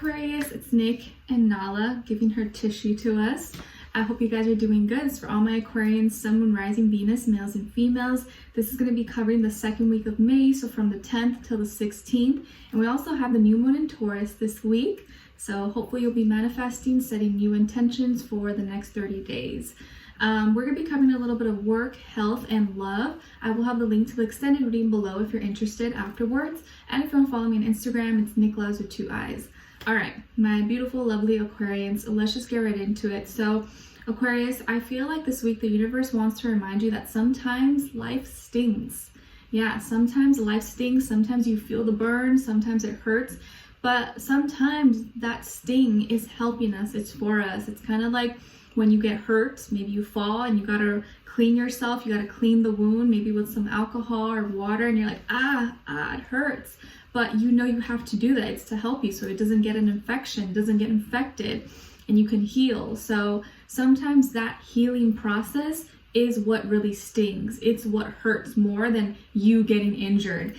Aquarius, it's Nick and Nala giving her tissue to us. I hope you guys are doing good. It's for all my Aquarians, Sun, Moon, Rising, Venus, males and females. This is going to be covering the second week of May, so from the 10th till the 16th. And we also have the new moon in Taurus this week. So hopefully you'll be manifesting, setting new intentions for the next 30 days. We're going to be covering a little bit of work, health, and love. I will have the link to the extended reading below if you're interested afterwards. And if you want to follow me on Instagram, it's Nicloves with 2 eyes. All right, my beautiful, lovely Aquarians, let's just get right into it. So Aquarius, I feel like this week the universe wants to remind you that sometimes life stings. Yeah, sometimes life stings. Sometimes you feel the burn. Sometimes it hurts. But sometimes that sting is helping us. It's for us. It's kind of like when you get hurt, maybe you fall and you got to clean yourself. You got to clean the wound, maybe with some alcohol or water. And you're like, it hurts. But you know you have to do that. It's to help you so it doesn't get an infection, doesn't get infected, and you can heal. So sometimes that healing process is what really stings. It's what hurts more than you getting injured.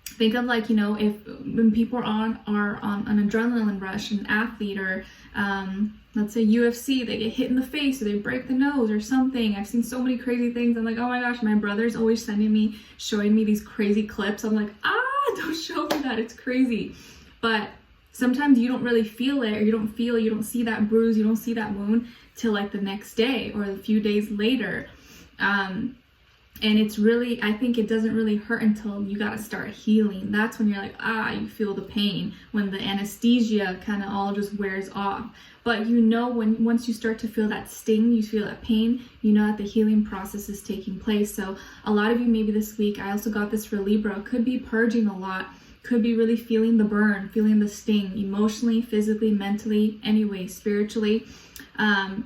Think of like, if when people are on an adrenaline rush, an athlete, or let's say UFC, they get hit in the face or they break the nose or something. I've seen so many crazy things. I'm like, oh my gosh, my brother's always showing me these crazy clips. I'm like, don't show me that, it's crazy. But sometimes you don't really feel it, or you don't see that bruise, you don't see that wound till like the next day or a few days later. And it's really, I think it doesn't really hurt until you got to start healing. That's when you're like, you feel the pain, when the anesthesia kind of all just wears off. But once you start to feel that sting, you feel that pain, you know that the healing process is taking place. So a lot of you maybe this week, I also got this for Libra, could be purging a lot, could be really feeling the burn, feeling the sting, emotionally, physically, mentally, anyway, spiritually. And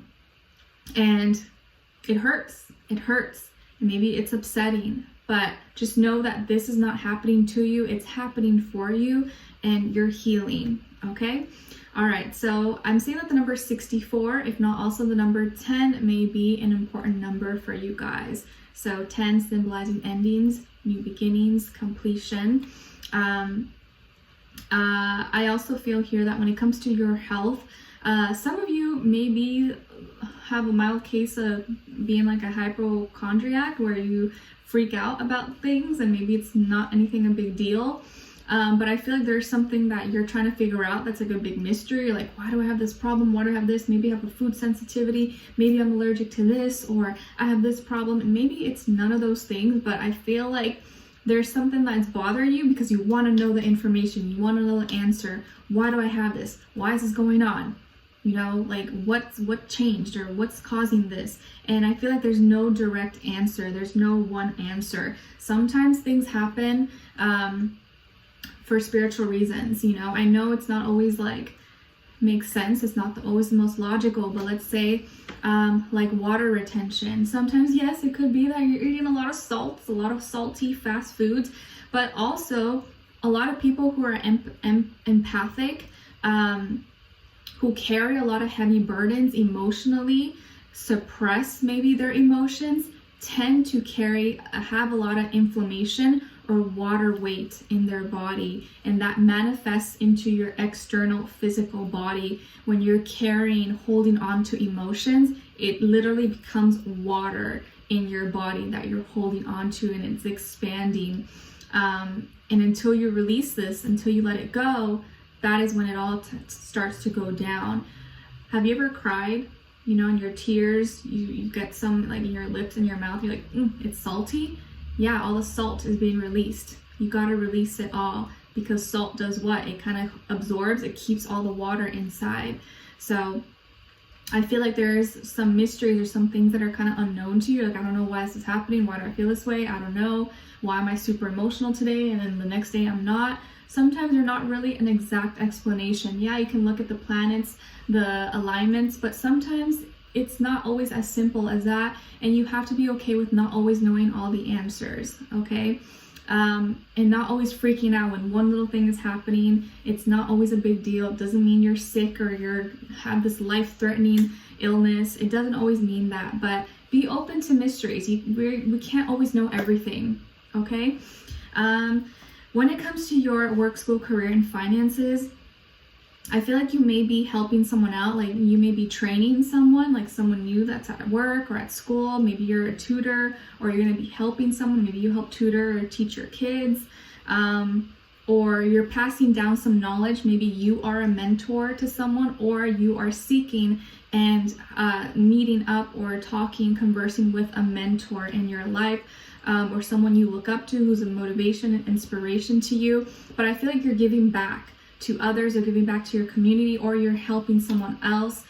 it hurts. Maybe it's upsetting, but just know that this is not happening to you. It's happening for you, and you're healing, okay? All right, so I'm seeing that the number 64, if not also the number 10, may be an important number for you guys. So 10 symbolizing endings, new beginnings, completion. I also feel here that when it comes to your health, some of you maybe have a mild case of being like a hypochondriac, where you freak out about things and maybe it's not anything a big deal. But I feel like there's something that you're trying to figure out that's like a big mystery. You're like, why do I have this problem? Why do I have this? Maybe I have a food sensitivity. Maybe I'm allergic to this, or I have this problem. And maybe it's none of those things, but I feel like there's something that's bothering you because you want to know the information. You want to know the answer. Why do I have this? Why is this going on? Like what changed, or what's causing this? And I feel like there's no direct answer. There's no one answer. Sometimes things happen for spiritual reasons. I know it's not always like makes sense. It's not always the most logical, but let's say like water retention. Sometimes, yes, it could be that you're eating a lot of salts, a lot of salty fast foods, but also a lot of people who are empathic, who carry a lot of heavy burdens emotionally, suppress maybe their emotions, tend to have a lot of inflammation or water weight in their body, and that manifests into your external physical body. When you're holding on to emotions, it literally becomes water in your body that you're holding on to, and it's expanding. And until you release this, until you let it go, that is when it all starts to go down. Have you ever cried? And your tears, you get some like in your lips and your mouth, you're like, it's salty. Yeah, all the salt is being released. You gotta release it all, because salt does what? It kind of absorbs, it keeps all the water inside. So I feel like there's some mysteries or some things that are kind of unknown to you. Like, I don't know why this is happening. Why do I feel this way? I don't know. Why am I super emotional today? And then the next day I'm not. Sometimes there's not really an exact explanation. Yeah, you can look at the planets, the alignments, but sometimes it's not always as simple as that, and you have to be okay with not always knowing all the answers, okay? And not always freaking out when one little thing is happening. It's not always a big deal. It doesn't mean you're sick or have this life-threatening illness. It doesn't always mean that, but be open to mysteries. We can't always know everything, okay? When it comes to your work, school, career, and finances, I feel like you may be helping someone out, like you may be training someone, like someone new that's at work or at school. Maybe you're a tutor, or you're going to be helping someone. Maybe you help tutor or teach your kids, or you're passing down some knowledge. Maybe you are a mentor to someone, or you are seeking and meeting up or talking, conversing with a mentor in your life, or someone you look up to who's a motivation and inspiration to you. But I feel like you're giving back to others, or giving back to your community, or you're helping someone else.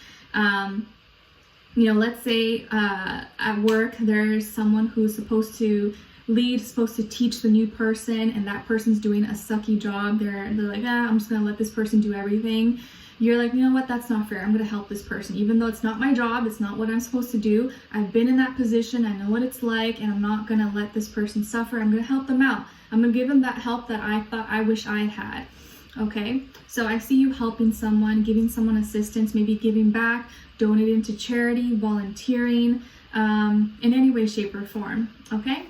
Let's say at work there's someone who's supposed to lead, supposed to teach the new person, and that person's doing a sucky job. They're like, I'm just gonna let this person do everything. You're like, you know what, that's not fair. I'm gonna help this person, even though it's not my job, it's not what I'm supposed to do. I've been in that position, I know what it's like, and I'm not gonna let this person suffer. I'm gonna help them out. I'm gonna give them that help that I wish I had. Okay, so I see you helping someone, giving someone assistance, maybe giving back, donating to charity, volunteering, in any way, shape, or form. Okay,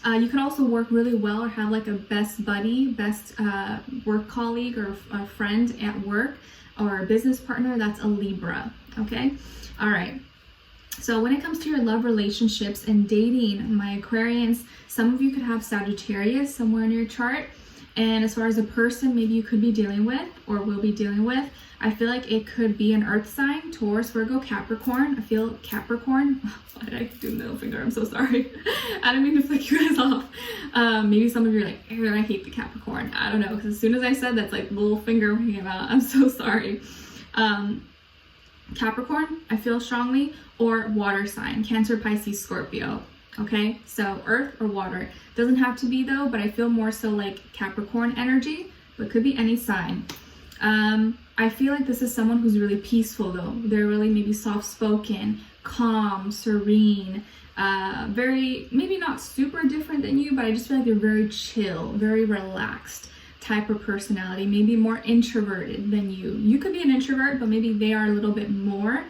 you could also work really well or have like a best buddy, best work colleague or a friend at work, or a business partner. That's a Libra. Okay, all right. So when it comes to your love relationships and dating, my Aquarians, some of you could have Sagittarius somewhere in your chart. And as far as a person maybe you could be dealing with or will be dealing with, I feel like it could be an earth sign, Taurus, Virgo, Capricorn. I feel Capricorn. Why did I do middle finger? I'm so sorry. I didn't mean to flick you guys off. Maybe some of you are like, I hate the Capricorn. I don't know, because as soon as I said that's like little finger came out. I'm so sorry. Capricorn, I feel strongly, or water sign, Cancer, Pisces, Scorpio. Okay, so earth or water. Doesn't have to be though, but I feel more so like Capricorn energy, but could be any sign. I feel like this is someone who's really peaceful though. They're really maybe soft-spoken, calm, serene, very, maybe not super different than you, but I just feel like they're very chill, very relaxed type of personality, maybe more introverted than you. You could be an introvert, but maybe they are a little bit more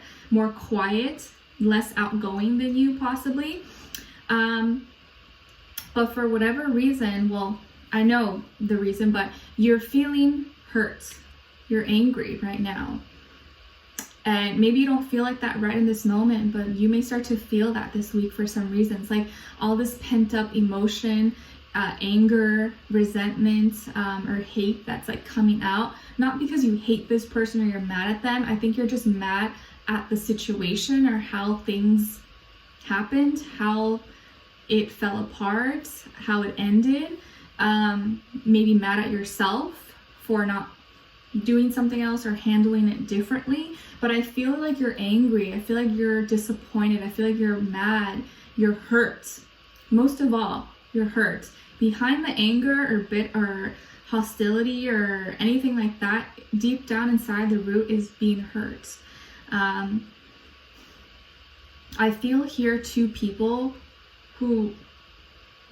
quiet, less outgoing than you possibly. But for whatever reason, well, I know the reason, but you're feeling hurt. You're angry right now. And maybe you don't feel like that right in this moment, but you may start to feel that this week for some reasons, like all this pent up emotion, anger, resentment, or hate that's like coming out. Not because you hate this person or you're mad at them. I think you're just mad at the situation or how things happened, how it fell apart, how it ended. Maybe mad at yourself for not doing something else or handling it differently. But I feel like you're angry. I feel like you're disappointed. I feel like you're mad. You're hurt. Most of all, you're hurt. Behind the anger or or hostility or anything like that, deep down inside the root is being hurt. I feel here two people who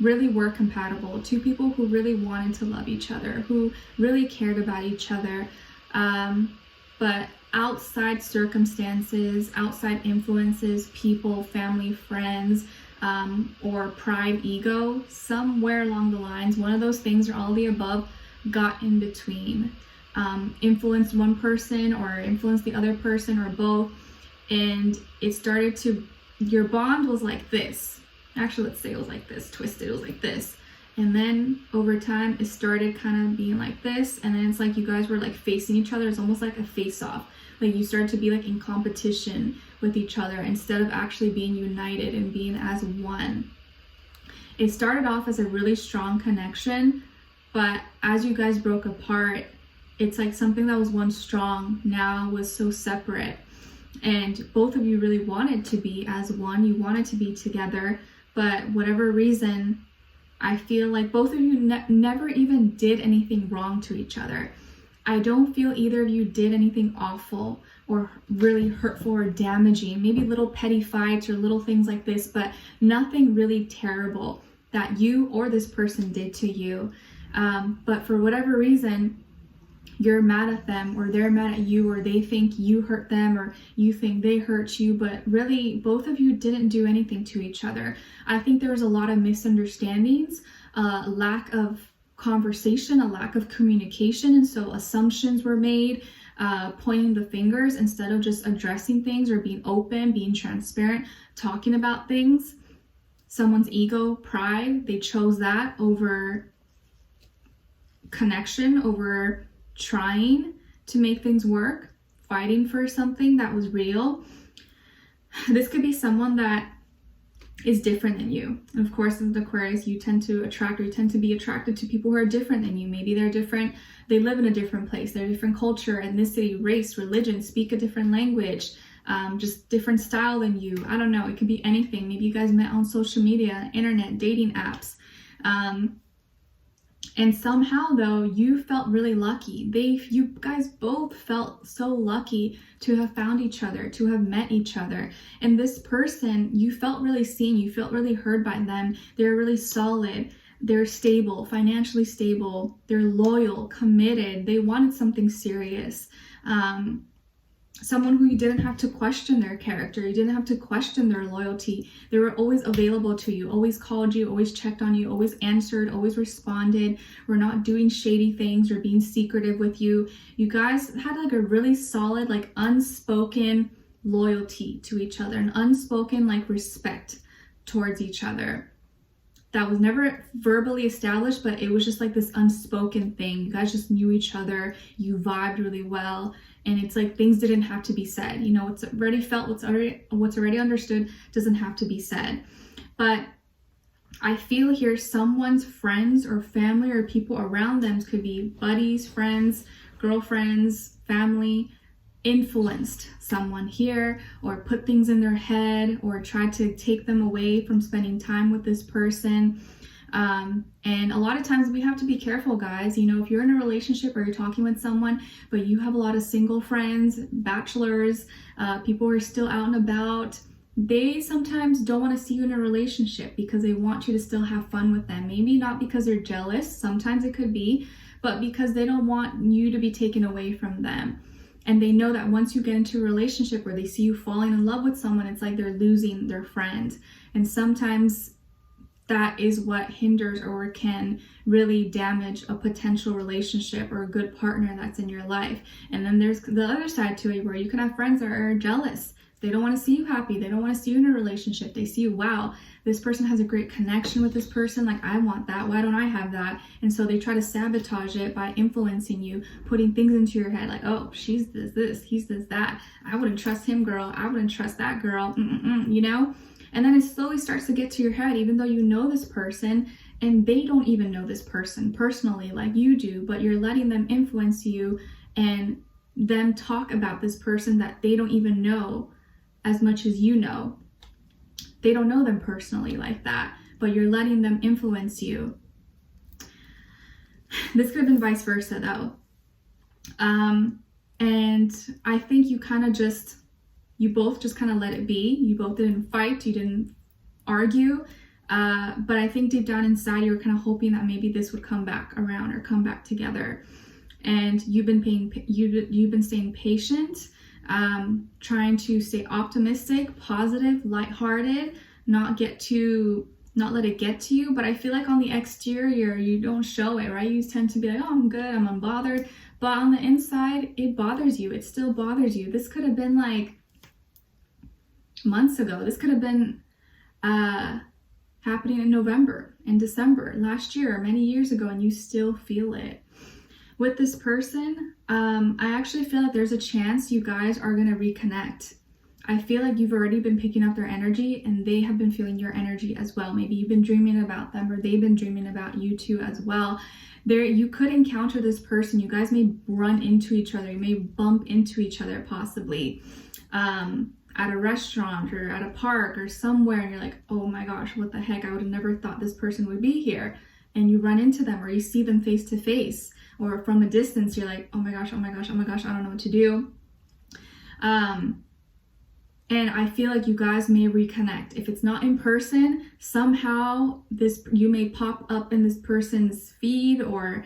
really were compatible, two people who really wanted to love each other, who really cared about each other, but outside circumstances, outside influences, people, family, friends, or pride, ego, somewhere along the lines, one of those things or all the above got in between, influenced one person or influenced the other person or both, and it started to, your bond was like this. Actually, let's say it was like this, twisted, it was like this. And then over time, it started kind of being like this. And then it's like you guys were like facing each other. It's almost like a face-off. Like you started to be like in competition with each other instead of actually being united and being as one. It started off as a really strong connection, but as you guys broke apart, it's like something that was once strong now was so separate. And both of you really wanted to be as one. You wanted to be together. But whatever reason, I feel like both of you never even did anything wrong to each other. I don't feel either of you did anything awful or really hurtful or damaging. Maybe little petty fights or little things like this, but nothing really terrible that you or this person did to you. But for whatever reason, you're mad at them, or they're mad at you, or they think you hurt them, or you think they hurt you, but really both of you didn't do anything to each other. I think there was a lot of misunderstandings, a lack of conversation, a lack of communication, and so assumptions were made. pointing the fingers instead of just addressing things or being open, being transparent, talking about things. Someone's ego, pride, they chose that over connection, over trying to make things work, fighting for something that was real. This could be someone that is different than you. And of course, as an Aquarius, you tend to be attracted to people who are different than you. Maybe they're different, they live in a different place, they're a different culture, ethnicity, race, religion, speak a different language, just different style than you. I don't know, it could be anything. Maybe you guys met on social media, internet, dating apps. And somehow though, you felt really lucky. You guys both felt so lucky to have found each other, to have met each other. And this person, you felt really seen, you felt really heard by them. They're really solid, they're stable, financially stable, they're loyal, committed, they wanted something serious. Someone who you didn't have to question their character, you didn't have to question their loyalty. They were always available to you, always called you, always checked on you, always answered, always responded. Were not doing shady things or being secretive with you. You guys had like a really solid, like unspoken loyalty to each other, an unspoken like respect towards each other. That was never verbally established, but it was just like this unspoken thing. You guys just knew each other, you vibed really well. And it's like things didn't have to be said. You know, what's already felt, what's already understood doesn't have to be said. But I feel here someone's friends or family or people around them, could be buddies, friends, girlfriends, family, influenced someone here or put things in their head or tried to take them away from spending time with this person. And a lot of times we have to be careful, guys. You know, if you're in a relationship or you're talking with someone, but you have a lot of single friends, bachelors, people who are still out and about, they sometimes don't want to see you in a relationship because they want you to still have fun with them. Maybe not because they're jealous, sometimes it could be, but because they don't want you to be taken away from them. And they know that once you get into a relationship where they see you falling in love with someone, it's like they're losing their friend. And sometimes that is what hinders or can really damage a potential relationship or a good partner that's in your life. And then there's the other side to it where you can have friends that are jealous. They don't want to see you happy. They don't want to see you in a relationship. They see you, wow, this person has a great connection with this person. Like, I want that. Why don't I have that? And so they try to sabotage it by influencing you, putting things into your head like, oh, she's this, he's this, that. I wouldn't trust him, girl. I wouldn't trust that girl. You know? And then it slowly starts to get to your head, even though you know this person and they don't even know this person personally like you do, but you're letting them influence you and them talk about this person that they don't even know as much as you know. They don't know them personally like that, but you're letting them influence you. This could have been vice versa though. And I think you both just kind of let it be. You both didn't fight, you didn't argue, but I think deep down inside you were kind of hoping that maybe this would come back around or come back together. And you've been staying patient, trying to stay optimistic, positive, lighthearted, not let it get to you. But I feel like on the exterior you don't show it, right? You tend to be like, oh, I'm good, I'm unbothered, but on the inside it bothers you. It still bothers you. This could have been like months ago. This could have been happening in November, in December, last year, many years ago, and you still feel it. With this person, I actually feel like there's a chance you guys are going to reconnect. I feel like you've already been picking up their energy and they have been feeling your energy as well. Maybe you've been dreaming about them or they've been dreaming about you too as well. You could encounter this person. You guys may run into each other. You may bump into each other possibly. At a restaurant or at a park or somewhere, and you're like, oh my gosh, what the heck, I would have never thought this person would be here. And you run into them or you see them face to face, or from a distance you're like, oh my gosh, I don't know what to do. And I feel like you guys may reconnect. If it's not in person, somehow you may pop up in this person's feed or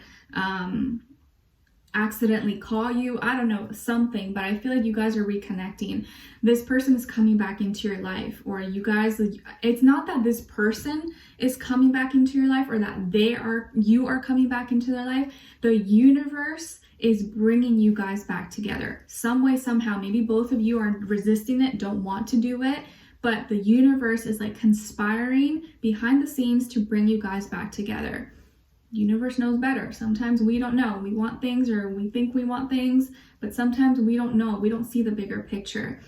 accidentally call you, I don't know, something, but I feel like you guys are reconnecting. This person is coming back into your life, or you guys, it's not that this person is coming back into your life or that you are coming back into their life. The universe is bringing you guys back together. Some way, somehow, maybe both of you are resisting it, don't want to do it, but the universe is like conspiring behind the scenes to bring you guys back together. Universe knows better. Sometimes we don't know. We want things, or we think we want things, but sometimes we don't know. We don't see the bigger picture.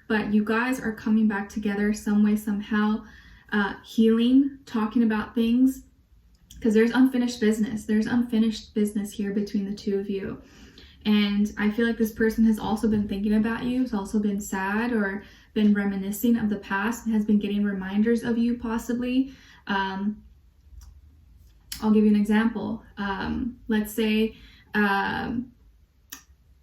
But you guys are coming back together some way, somehow, healing, talking about things, because there's unfinished business. There's unfinished business here between the two of you. And I feel like this person has also been thinking about you, has also been sad or been reminiscing of the past, and has been getting reminders of you possibly. I'll give you an example. Let's say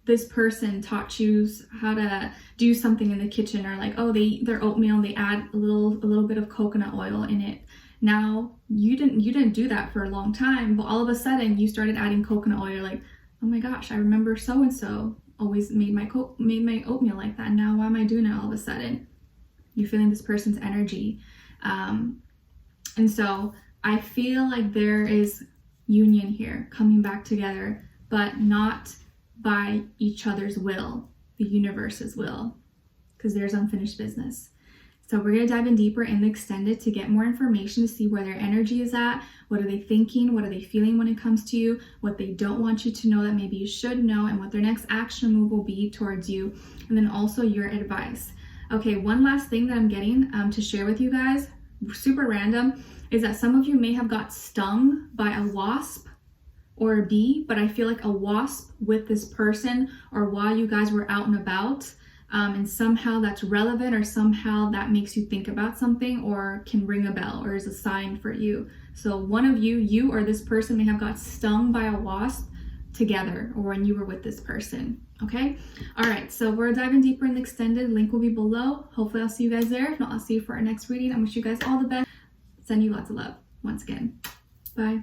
this person taught you how to do something in the kitchen, or like, oh, their oatmeal, they add a little bit of coconut oil in it. Now you didn't do that for a long time, but all of a sudden you started adding coconut oil. You're like, oh my gosh, I remember so and so always made my oatmeal like that. Now why am I doing it all of a sudden? You're feeling this person's energy, and so I feel like there is union here, coming back together, but not by each other's will, the universe's will, because there's unfinished business. So we're going to dive in deeper in the extended to get more information, to see where their energy is at, what are they thinking, what are they feeling when it comes to you, what they don't want you to know that maybe you should know, and what their next action move will be towards you, and then also your advice. Okay, one last thing that I'm getting to share with you guys, super random, is that some of you may have got stung by a wasp or a bee, but I feel like a wasp with this person, or while you guys were out and about, and somehow that's relevant, or somehow that makes you think about something, or can ring a bell, or is a sign for you. So one of you or this person may have got stung by a wasp together, or when you were with this person. Okay, all right, so we're diving deeper in the extended. Link will be below. Hopefully I'll see you guys there. If not, I'll see you for our next reading. I wish you guys all the best. Send you lots of love once again. Bye.